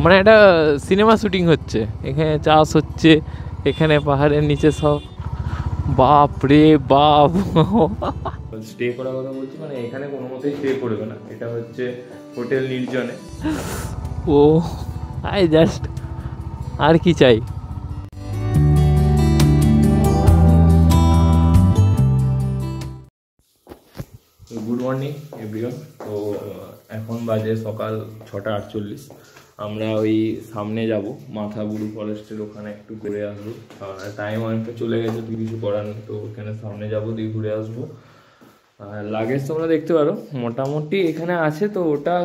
মানে একটা cinema shooting হচ্ছে, এখানে চাষ হচ্ছে, এখানে পাহাড়ের নিচে সব। বাপ রে বাপ। স্টে করার কথা বলছি, মানে এখানে কোনো মতেই স্টে করবে না, এটা হচ্ছে হোটেল নির্জনে। ও আই জাস্ট, আর কি চাই। Good morning everyone. তো এখন বাজে সকাল 6:48। আমরা ওই সামনে যাব মাথাবুরু ফরেস্টের ওখানে একটু ঘুরে আসবো। টাইম অনেকটা চলে গেছে, তুই কিছু করার নেই, তো ওখানে সামনে যাবো, দিয়ে ঘুরে আসবো। আর লাগেজ তোমরা দেখতে পারো মোটামুটি এখানে আছে, তো ওটা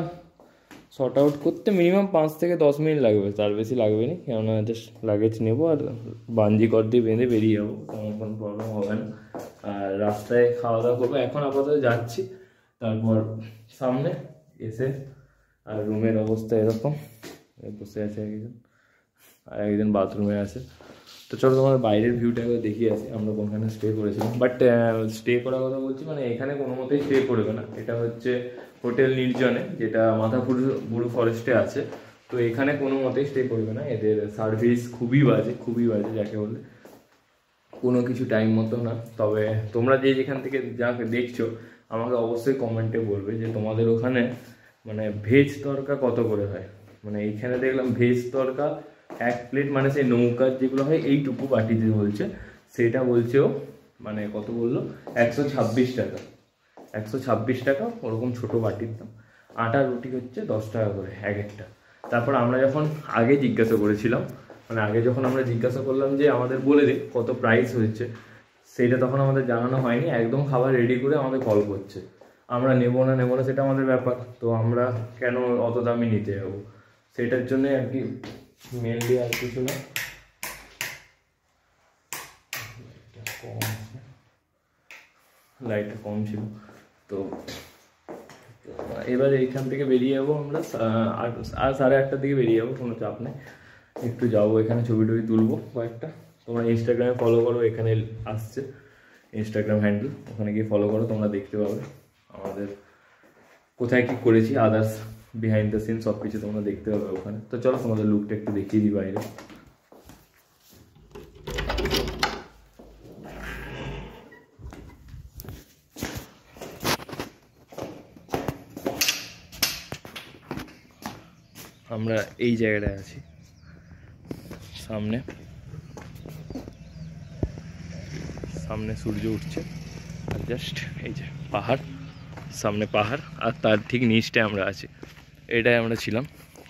শর্ট আউট করতে মিনিমাম 5 থেকে 10 মিনিট লাগবে, তার বেশি লাগবে না, কেননা জাস্ট লাগেজ নেবো আর বাঞ্জি কর দিয়ে বেঁধে বেরিয়ে যাবো, তেমন কোনো প্রবলেম হবে না। আর রাস্তায় খাওয়া দাওয়া করবো, এখন আপাতত যাচ্ছি। তারপর সামনে এসে আর রুমের অবস্থা এরকম, বসে আছে একজন, আর একজন বাথরুমে আছে। তো চলো তোমার বাইরের ভিউটা একবার দেখিয়ে আসি আমরা কোনখানে স্টে করেছিলাম। বাট স্টে করার কথা বলছি, মানে এখানে কোনো মতেই স্টে করবে না, এটা হচ্ছে হোটেল নির্জনে, যেটা মাথাবুরু ফরেস্টে আছে। তো এখানে কোনো মতেই স্টে করবে না, এদের সার্ভিস খুবই বাজে, খুবই বাজে যাকে বলে, কোনো কিছু টাইম মতো না। তবে তোমরা যেখান থেকে যাকে দেখছো আমাকে অবশ্যই কমেন্টে বলবে যে তোমাদের ওখানে মানে ভেজ তরকা কত করে হয়। মানে এইখানে দেখলাম ভেজ তরকা 1 প্লেট, মানে সেই নৌকার যেগুলো হয় এইটুকু বাটিতে বলছে, সেটা বলছেও মানে কত বললো 126 টাকা। 126 টাকা ওরকম ছোটো বাটির দাম। আটা রুটি হচ্ছে 10 টাকা করে এক একটা। তারপর আমরা যখন আগে জিজ্ঞাসা করেছিলাম, মানে আগে যখন আমরা জিজ্ঞাসা করলাম যে আমাদের বলে দে কত প্রাইস হয়েছে, সেইটা তখন আমাদের জানানো হয়নি, একদম খাবার রেডি করে আমাদের কল করছে। আমরা নেবো না সেটা আমাদের ব্যাপার, তো আমরা কেন অত দামি নিতে যাবো, সেটার জন্যই আর কি মেনলি, আর কিছু না। লাইটটা কম ছিল। তো এবার এইখান থেকে বেরিয়ে যাবো আমরা, আর 8:30টার দিকে বেরিয়ে যাবো, কোনো চাপ নেই। একটু যাবো, এখানে ছবি টবি তুলবো কয়েকটা। তোমরা ইনস্টাগ্রামে ফলো করো, এখানে আসছে ইনস্টাগ্রাম হ্যান্ডেল, ওখানে গিয়ে ফলো করো, তোমরা দেখতে পাবে আমাদের কোথায় কী করেছি, আদার্স বিহাইন্ড দ্য সিন সব কিছু তোমরা দেখতে পাবে ওখানে। তো চলো তোমাদের লুকটা একটু দেখিয়ে দিই বাইরে। আমরা এই জায়গাটায় আছি, সামনে সূর্য উঠছে, আর জাস্ট এই যে পাহাড়, সামনে পাহাড়, আর তার ঠিক নিচটায় আমরা আছি। এটাই আমরা ছিলাম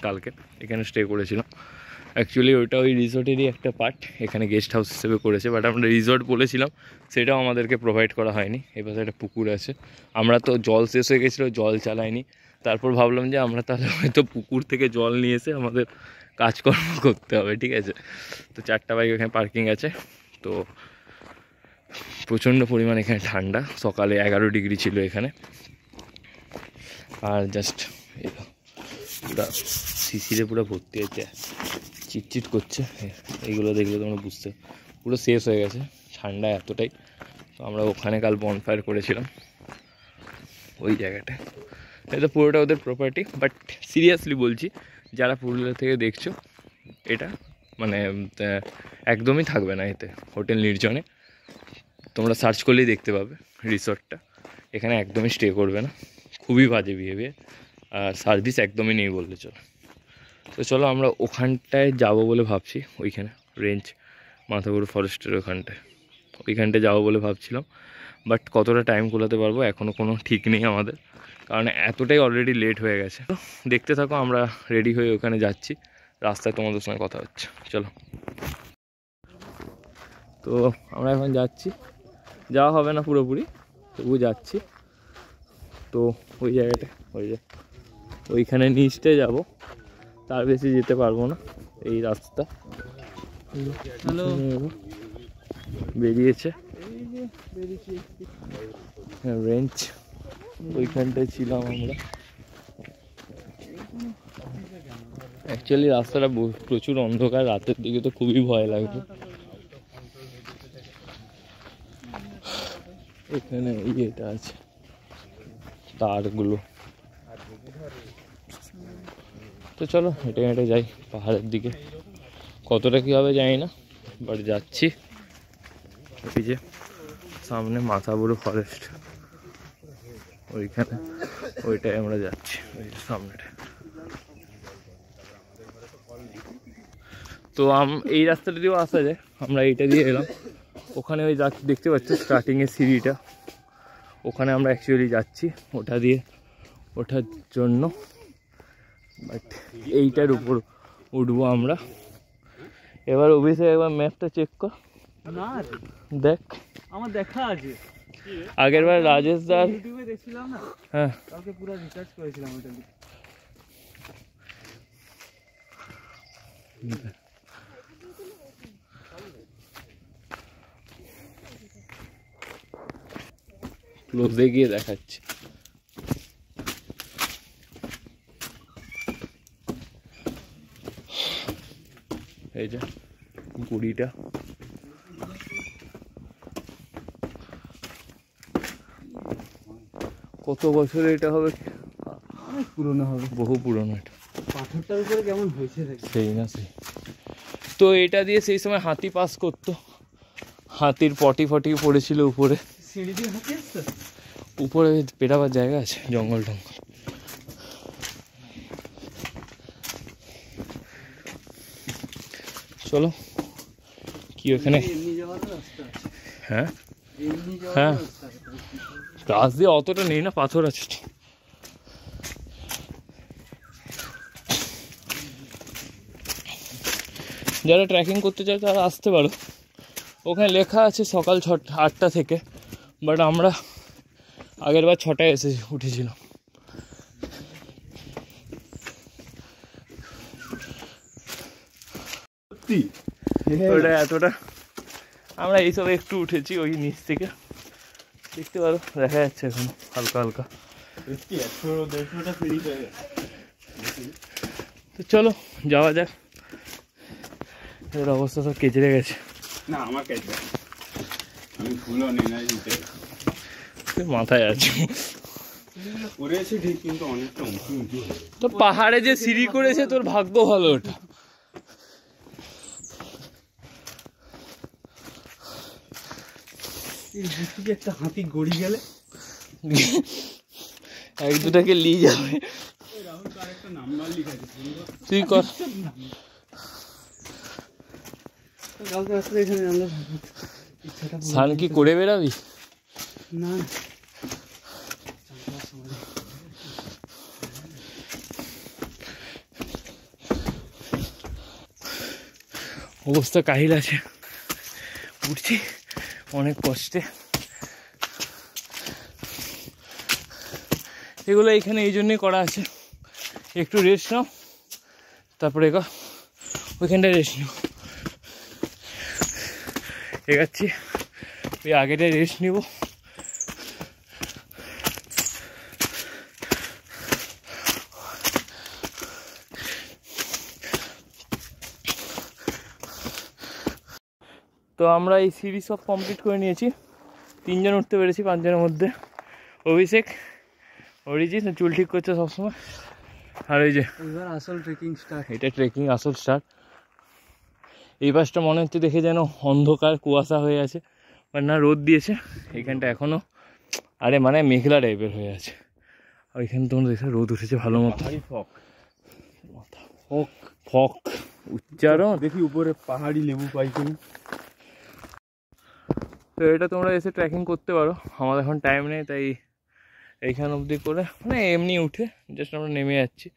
কালকে, এখানে স্টে করেছিলাম। অ্যাকচুয়ালি ওইটা ওই রিসোর্টেরই একটা পার্ট, এখানে গেস্ট হাউস হিসেবে করেছে, বাট আমরা রিসোর্ট বলেছিলাম, সেটাও আমাদেরকে প্রোভাইড করা হয়নি। এবার একটা পুকুর আছে, আমরা তো জল শেষ হয়ে গেছিলো, জল চালাইনি। তারপর ভাবলাম যে আমরা তাহলে হয়তো পুকুর থেকে জল নিয়ে এসে আমাদের কাজকর্ম করতে হবে, ঠিক আছে। তো 4টা বাইক এখানে পার্কিং আছে। তো প্রচণ্ড পরিমাণ এখানে ঠান্ডা, সকালে 11 ডিগ্রি ছিল এখানে। আর জাস্ট পুরো শিশিরে পুরো ভর্তি হয়েছে, চিটচিট করছে, এইগুলো দেখলে তোমরা বুঝতে, পুরো শেষ হয়ে গেছে ঠান্ডা এতটাই। তো আমরা ওখানে কাল বনফায়ার করেছিলাম ওই জায়গাটায়। এটা পুরোটা ওদের প্রপার্টি, বাট সিরিয়াসলি বলছি, যারা পুরুলিয়া থেকে দেখছো, এটা মানে একদমই থাকবে না এতে, হোটেল নির্জনে। তোমরা সার্চ করলেই দেখতে পাবে রিসর্টটা, এখানে একদমই স্টে করবে না, খুবই বাজে বিহেভিয়ার, আর সার্ভিস একদমই নেই বললে চলো। তো চলো আমরা ওখানটায় যাবো বলে ভাবছি, ওইখানে রেঞ্জ মাথাবুরু ফরেস্টের ওইখানটায় যাবো বলে ভাবছিলাম। বাট কতটা টাইম কোলাতে পারবো এখনও কোনো ঠিক নেই আমাদের, কারণ এতটাই অলরেডি লেট হয়ে গেছে। তো দেখতে থাকো, আমরা রেডি হয়ে ওখানে যাচ্ছি, রাস্তায় তোমাদের সঙ্গে কথা হচ্ছে, চলো। তো আমরা এখন যাচ্ছি, যাওয়া হবে না পুরোপুরি, তবু যাচ্ছি। তো ওই জায়গাটা ওইখানে নিচটায় যাব, তার বেশি যেতে পারবো না, এই রাস্তা বেরিয়েছে রেঞ্জ, ওইখানটায় ছিলাম আমরা। অ্যাকচুয়ালি রাস্তাটা প্রচুর অন্ধকার, রাতের দিকে তো খুবই ভয় লাগবে। এখানে ইয়েটা আছে, তারগুলো তো চলো হেঁটে হেঁটে যাই পাহাড়ের দিকে, কতটা কী হবে জানি না, বাট যাচ্ছি। ওই যে সামনে মাথাবুরু ফরেস্ট, ওইখানে ওইটাই আমরা যাচ্ছি, ওই সামনেটা। তো এই রাস্তাটা দিয়েও আসা যায়, আমরা এইটা দিয়ে এলাম। ওখানে ওই দেখতে পাচ্ছ স্টার্টিংয়ের সিঁড়িটা, ওখানে আমরা অ্যাকচুয়ালি যাচ্ছি ওটা দিয়ে ওঠার জন্য, বাট এইটার উপর উঠবো আমরা। এবার অভিষেক একবার ম্যাপটা চেক কর। না দেখ, আমার দেখা আছে, আগের বার রাজেশ দার ইউটিউবে দেখছিলাম না, হ্যাঁ কালকে পুরো রিসার্চ করেছিলাম ওটা নিয়ে। ক্লোজে গিয়ে দেখাচ্ছি। এই যে গুড়িটা, কত বছর এটা হবে, অনেক পুরনো হবে, বহু পুরনো এটা। পাথরটার উপরে কেমন হয়েছে সেই না সেই। তো এটা দিয়ে সেই সময় হাতি পাস করতো, হাতির পটি ফটি পড়েছিল উপরে, সিঁড়ি দিয়ে হাঁটি আসতো উপরে পেটাবার জায়গা আছে, জঙ্গল টঙ্গল। চলো কি ওখানে, এমনি যাওয়ার রাস্তা আছে, হ্যাঁ এমনি যাওয়ার হ্যাঁ রাস্তা আছে। গাছ দিয়ে অতটা নেই না, পাথর আছে। যারা ট্রেকিং করতে চায় তারা আসতে পারো, ওখানে লেখা আছে সকাল 8টা থেকে, বাট আমরা আগের বার 6টায় এসে উঠেছিলাম। ওটা এতটা, আমরা এইসব একটু উঠেছি ওই নিচ থেকে, দেখতে পারো দেখা যাচ্ছে এখন হালকা হালকা। তো চলো যাওয়া যাক, এর অবস্থা সব কেচড়ে গেছে। না আমার কাছে আমি ফুলও নেই না, মাথায় আছে করেছি ঠিক, কিন্তু অনেকটা উঁচু উঁচু। তো পাহাড়ে যে সিঁড়ি করেছে তোর ভাগ্য ভালো ওটা। একটা হাতি গড়ি গেলে এক দুটাকে নিয়ে যাবে, তুই কর। স্নান কি করে বেরাবি? না অবস্থা কাহিল আছে, উঠছি অনেক কষ্টে। এগুলো এখানে এই জন্যই করা আছে, একটু রেস্ট নাও, তারপরে ওইখানটায় রেস্ট নাও। এগাচ্ছি, ওই আগেটায় রেস্ট নিব। তো আমরা এই সিরিজ সব কমপ্লিট করে নিয়েছি, 3 জন উঠতে পেরেছি 5 জনের মধ্যে। অভিষেক, অরিজিৎ চুল ঠিক করছে সবসময়, আর ওই যে এবার আসল ট্রেকিং স্টার্ট, এটা ট্রেকিং আসল স্টার্ট। এই পাশটা মনে হচ্ছে দেখে যেন অন্ধকার কুয়াশা হয়ে আছে, বাট না রোদ দিয়েছে এইখানটা এখনও, আরে মানে মেঘলা টাইপের হয়ে আছে। আর ওইখানে তোমরা দেখে রোদ উঠেছে ভালো মতো, ফক ফক ফক উচ্চারণ। দেখি উপরে পাহাড়ি লেবু পাইছেন। তো এটা তোমরা এসে ট্রেকিং করতে পারো, আমার এখন টাইম নেই তাই এইখান অবধি করে, মানে এমনি উঠে জাস্ট আমরা নেমে যাচ্ছি,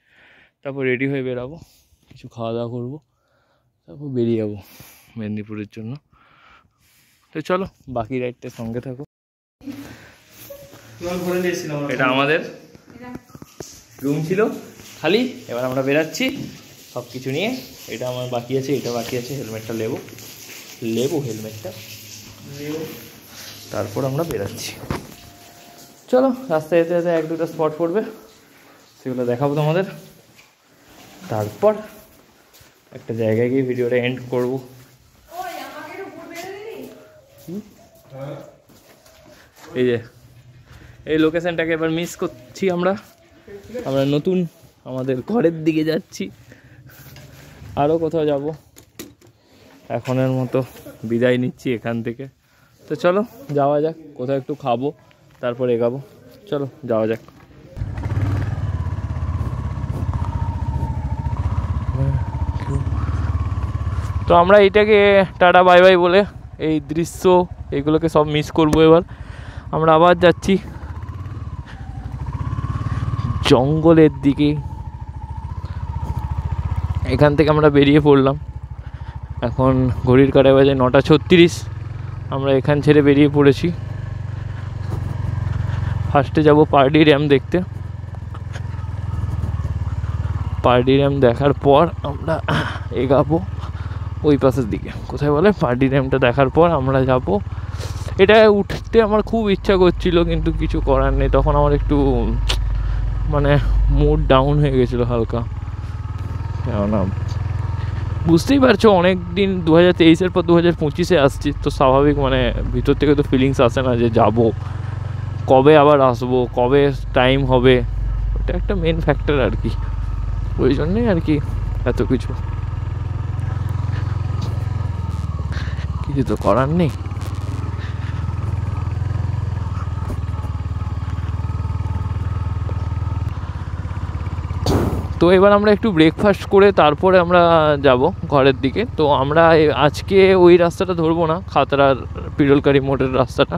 তারপর রেডি হয়ে বেরাবো, কিছু খাওয়া দাওয়া করবো, তারপর বেরিয়ে যাবো মেদিনীপুরের জন্য। তো চলো বাকি রাইডটার সঙ্গে থাকো। এটা আমাদের রুম ছিল খালি, এবার আমরা বেরাচ্ছি সব কিছু নিয়ে। এটা আমার বাকি আছে, এটা বাকি আছে, হেলমেটটা নেবো হেলমেটটা, তারপর আমরা বেরাচ্ছি। চলো রাস্তায় যেতে যেতে 1-2টা স্পট পড়বে, সেগুলো দেখাবো তোমাদের, তারপর একটা জায়গায় গিয়ে ভিডিওটা এন্ড করবো। এই যে এই লোকেশনটাকে এবার মিস করছি আমরা নতুন আমাদের ঘরের দিকে যাচ্ছি, আরও কোথাও যাব। এখনের মতো বিদায় নিচ্ছি এখান থেকে। তো চলো যাওয়া যাক, কোথাও একটু খাবো তারপর এগাবো। চলো যাওয়া যাক। তো আমরা এইটাকে টাটা বাই বাই বলে এই দৃশ্য এইগুলোকে সব মিস করবো। এবার আমরা আবার যাচ্ছি জঙ্গলের দিকে। এখান থেকে আমরা বেরিয়ে পড়লাম, এখন ঘড়ির কাঁটায় বাজে 9:36। আমরা এখান ছেড়ে বেরিয়ে পড়েছি। ফার্স্টে যাব পারডি ড্যাম দেখতে। পারডি ড্যাম দেখার পর আমরা এগাবো ওই পাশের দিকে। কোথায় বলে, পারডি ড্যামটা দেখার পর আমরা যাব। এটা উঠতে আমার খুব ইচ্ছা করছিল, কিন্তু কিছু করার নেই। তখন আমার একটু মানে মুড ডাউন হয়ে গেছিলো হালকা, কেননা বুঝতেই পারছো অনেক দিন 2023-এর পর 2025-এ আসছি, তো স্বাভাবিক মানে ভিতর থেকে তো ফিলিংস আসে না যে যাব, কবে আবার আসবো, কবে টাইম হবে। ওটা একটা মেন ফ্যাক্টর আর কি, ওই জন্যই আর কি এত কিছু তো করার নেই। তো এবার আমরা একটু ব্রেকফাস্ট করে তারপরে আমরা যাব ঘরের দিকে। তো আমরা আজকে ওই রাস্তাটা ধরবো না, খাতড়ার পিরলকারি মোড়ের রাস্তাটা,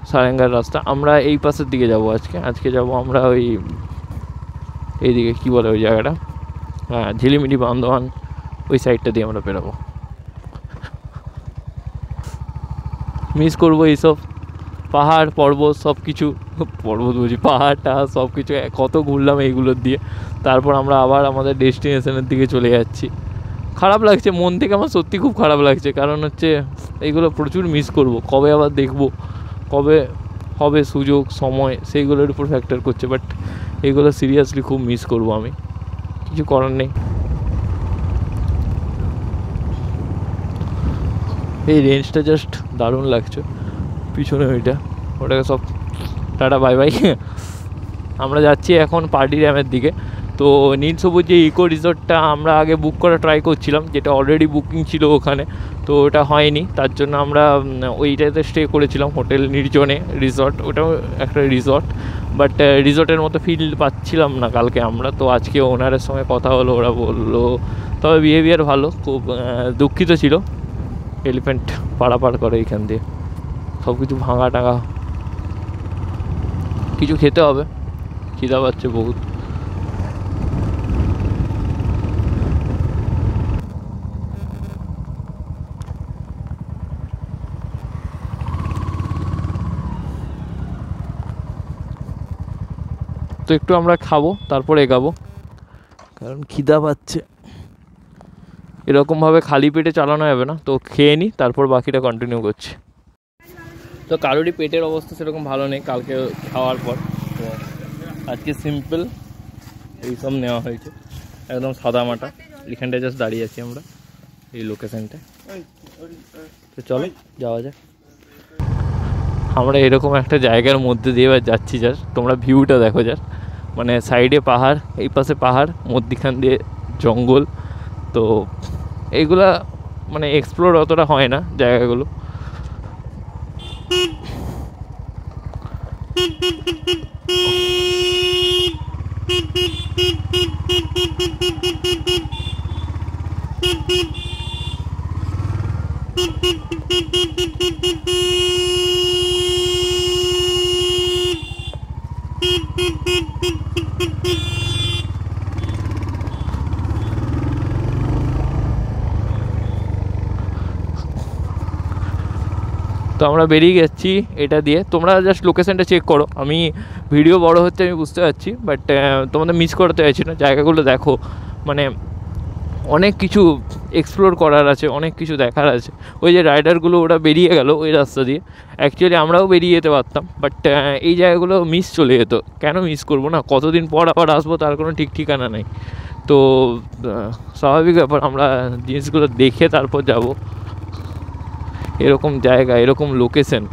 সারেঙ্গার রাস্তা। আমরা এই পাশের দিকে যাব আজকে যাব আমরা ওই এইদিকে কী বলে ওই জায়গাটা, হ্যাঁ ঝিলিমিলি বান্দোয়ান, ওই সাইডটা দিয়ে আমরা বেরোবো। মিস করবো এইসব পাহাড় পর্বত সব কিছু, পর্বত বুঝি পাহাড়টা সব কিছু কত ঘুরলাম এইগুলোর দিয়ে। তারপর আমরা আবার আমাদের ডেস্টিনেশনের দিকে চলে যাচ্ছি। খারাপ লাগছে, মন থেকে আমার সত্যি খুব খারাপ লাগছে, কারণ হচ্ছে এইগুলো প্রচুর মিস করব। কবে আবার দেখবো, কবে হবে সুযোগ সময়, সেইগুলোর উপর ফ্যাক্টর করছে। বাট এইগুলো সিরিয়াসলি খুব মিস করব আমি, কিছু করার নেই। এই রেঞ্জটা জাস্ট দারুণ লাগছে, পিছনে ওটাকে সব টাটা বাই বাই। আমরা যাচ্ছি এখন পারডি ড্যামের দিকে। তো নীল সবুজ যে ইকো রিসর্টটা আমরা আগে বুক করা ট্রাই করছিলাম, যেটা অলরেডি বুকিং ছিল ওখানে, তো ওটা হয়নি। তার জন্য আমরা ওইটাতে স্টে করেছিলাম, হোটেল নির্জনে রিসর্ট। ওটাও একটা রিসর্ট, বাট রিসর্টের মতো ফিল পাচ্ছিলাম না কালকে আমরা। তো আজকে ওনারের সঙ্গে কথা হলো, ওরা বললো, তবে বিহেভিয়ার ভালো, খুব দুঃখিত ছিল। এলিফ্যান্ট পারাপার করে এইখান দিয়ে, সব কিছু ভাঙা টাঙা। কিছু খেতে হবে, খিদা পাচ্ছে বহুত। তো একটু আমরা খাবো তারপর এগাবো, কারণ খিদা পাচ্ছে। এরকমভাবে খালি পেটে চালানো যাবে না, তো খেয়ে নিই তারপর বাকিটা কন্টিনিউ করছি। তো কারোরই পেটের অবস্থা সেরকম ভালো নেই কালকে খাওয়ার পর, তো আজকে সিম্পল এইসব নেওয়া হয়েছে, একদম সাদা মাটা। এখানটায় জাস্ট দাঁড়িয়ে আছি আমরা এই লোকেশানটায়। তো চলো যাওয়া যাক। আমরা এরকম একটা জায়গার মধ্যে দিয়ে এবার যাচ্ছি, জাস্ট তোমরা ভিউটা দেখো জাস্ট, মানে সাইডে পাহাড়, এই পাশে পাহাড়, মধ্যিখান দিয়ে জঙ্গল। তো এইগুলা মানে এক্সপ্লোর অতটা হয় না জায়গাগুলো। তো আমরা বেরিয়ে গেছি এটা দিয়ে। তোমরা জাস্ট লোকেশানটা চেক করো, আমি ভিডিও বড় হচ্ছে আমি বুঝতে পারছি, বাট তোমাদের মিস করতে চাইছি না। জায়গাগুলো দেখো, মানে অনেক কিছু এক্সপ্লোর করার আছে, অনেক কিছু দেখার আছে। ওই যে রাইডারগুলো ওরা বেরিয়ে গেল ওই রাস্তা দিয়ে, অ্যাকচুয়ালি আমরাও বেরিয়ে যেতে পারতাম, বাট এই জায়গাগুলো মিস চলে যেত। কেন মিস করবো না, কতদিন পর আবার আসবো তার কোনো ঠিক ঠিকানা নেই। তো স্বাভাবিক ব্যাপার, আমরা জিনিসগুলো দেখে তারপর যাব। এরকম জায়গা, এরকম লোকেশন,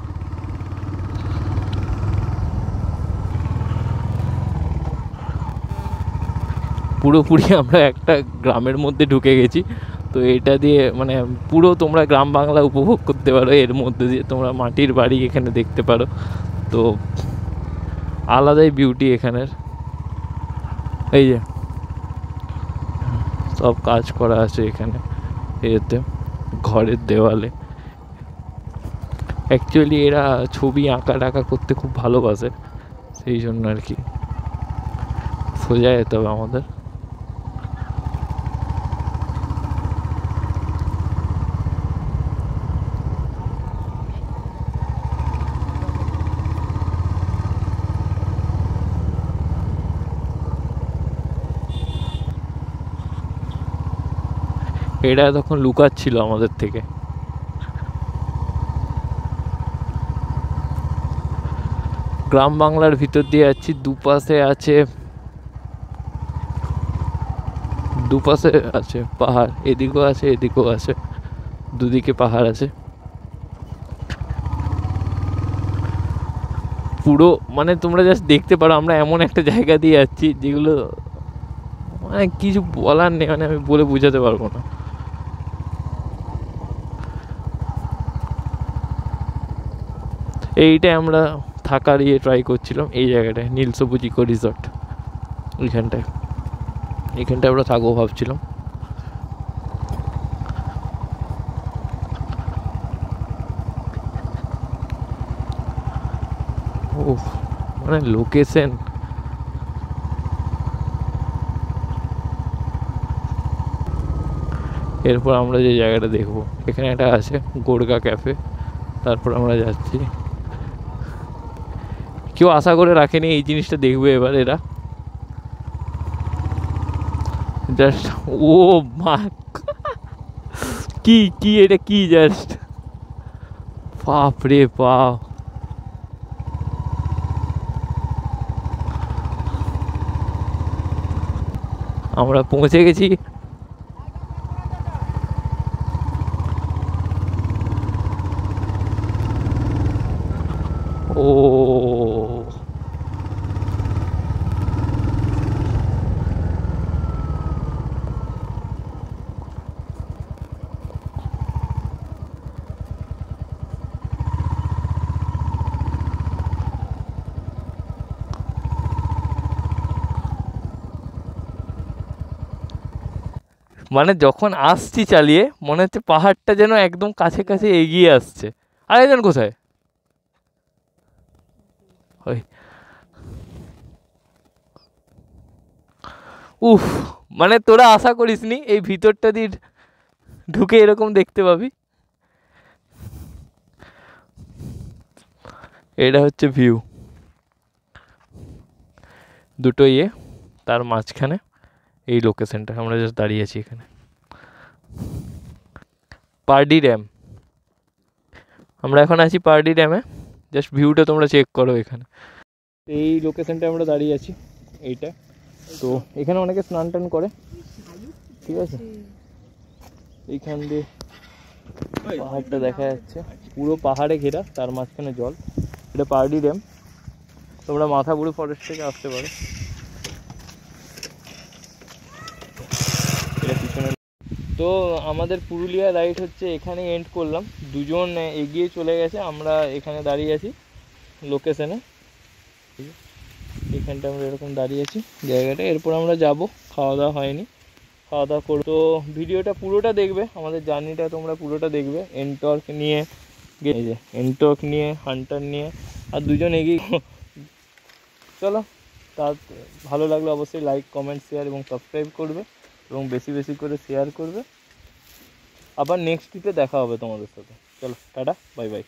পুরোপুরি আমরা একটা গ্রামের মধ্যে ঢুকে গেছি। তো এটা দিয়ে মানে পুরো তোমরা গ্রাম বাংলা উপভোগ করতে পারো, এর মধ্যে দিয়ে তোমরা মাটির বাড়ি এখানে দেখতে পারো। তো আলাদাই বিউটি এখানের। এই যে সব কাজ করা আছে এখানে এতে ঘরের দেওয়ালে। অ্যাকচুয়ালি এরা ছবি আঁকা টাকা করতে খুব ভালোবাসে, সেই জন্য আর কি। সোজা যেতে হবে আমাদের। এটা তখন লুকাচ্ছিল আমাদের থেকে। গ্রাম বাংলার ভিতর দিয়ে যাচ্ছি, দুপাশে আছে পাহাড়, এদিকেও আছে এদিকেও আছে, দুদিকে পাহাড় আছে। পুরো মানে তোমরা জাস্ট দেখতে পারো আমরা এমন একটা জায়গা দিয়ে যাচ্ছি যেগুলো মানে কিছু বলার নেই, মানে আমি বলে বোঝাতে পারবো না। এইটাই আমরা থাকার ট্রাই করছিলাম, এই জায়গাটায় নীল সবুজ ইকো রিসর্ট। এখানটায় আমরা থাকবো ভাবছিলাম। ও মানে লোকেশন এরপর আমরা যে জায়গাটা দেখবো এখানে একটা আছে গোর্গা ক্যাফে, তারপর আমরা যাচ্ছি। কেউ আশা করে রাখেনি এই জিনিসটা দেখবে এবার এরা জাস্ট। ও মা কি এটা কি জাস্ট বাপ রে বাপ। আমরা পৌঁছে গেছি। ও মানে যখন আসছি চালিয়ে মনে হচ্ছে পাহাড়টা যেন একদম কাছে কাছে এগিয়ে আসছে। আরেকজন কোথায়? ওই উফ, মানে তোরা আশা করিসনি এই ভিতরটা দিয়ে ঢুকে এরকম দেখতে পাবি। এটা হচ্ছে ভিউ, দুটো তার মাঝখানে এই লোকেশনটা আমরা জাস্ট দাঁড়িয়ে আছি এখানে। পারডি ড্যাম, আমরা এখন আছি পারডি ড্যামে। জাস্ট ভিউটা তোমরা চেক করো এখানে। এই লোকেশনটা আমরা দাঁড়িয়ে আছি এইটা। তো এখানে অনেকে স্নান টান করে, ঠিক আছে। এইখান দিয়ে পাহাড়টা দেখা যাচ্ছে, পুরো পাহাড়ে ঘেরা, তার মাঝখানে জল। এটা পারডি ড্যাম। তোমরা মাথাবুরু ফরেস্ট থেকে আসতে পারো। এটা পিছনে। তো আমাদের পুরুলিয়া রাইড হচ্ছে এখানে এন্ড করলাম। দুজন এগিয়ে চলে গেছে, আমরা এখানে দাঁড়িয়ে আছি লোকেশনে। এখানটা আমরা এরকম দাঁড়িয়ে আছি জায়গাটা। এরপর আমরা যাব, খাওয়া দাওয়া হয়নি, খাওয়া দাওয়া করবো। তো ভিডিওটা পুরোটা দেখবে, আমাদের জার্নিটা তোমরা পুরোটা দেখবে। এনটর্ক নিয়ে হান্টার নিয়ে আর দুজন এগিয়ে। চলো, তার ভালো লাগলে অবশ্যই লাইক কমেন্ট শেয়ার এবং সাবস্ক্রাইব করবে এবং বেশি বেশি করে শেয়ার করবে। আবার নেক্সট ট্রিপে দেখা হবে তোমাদের সাথে। চলো টাটা, বাই বাই।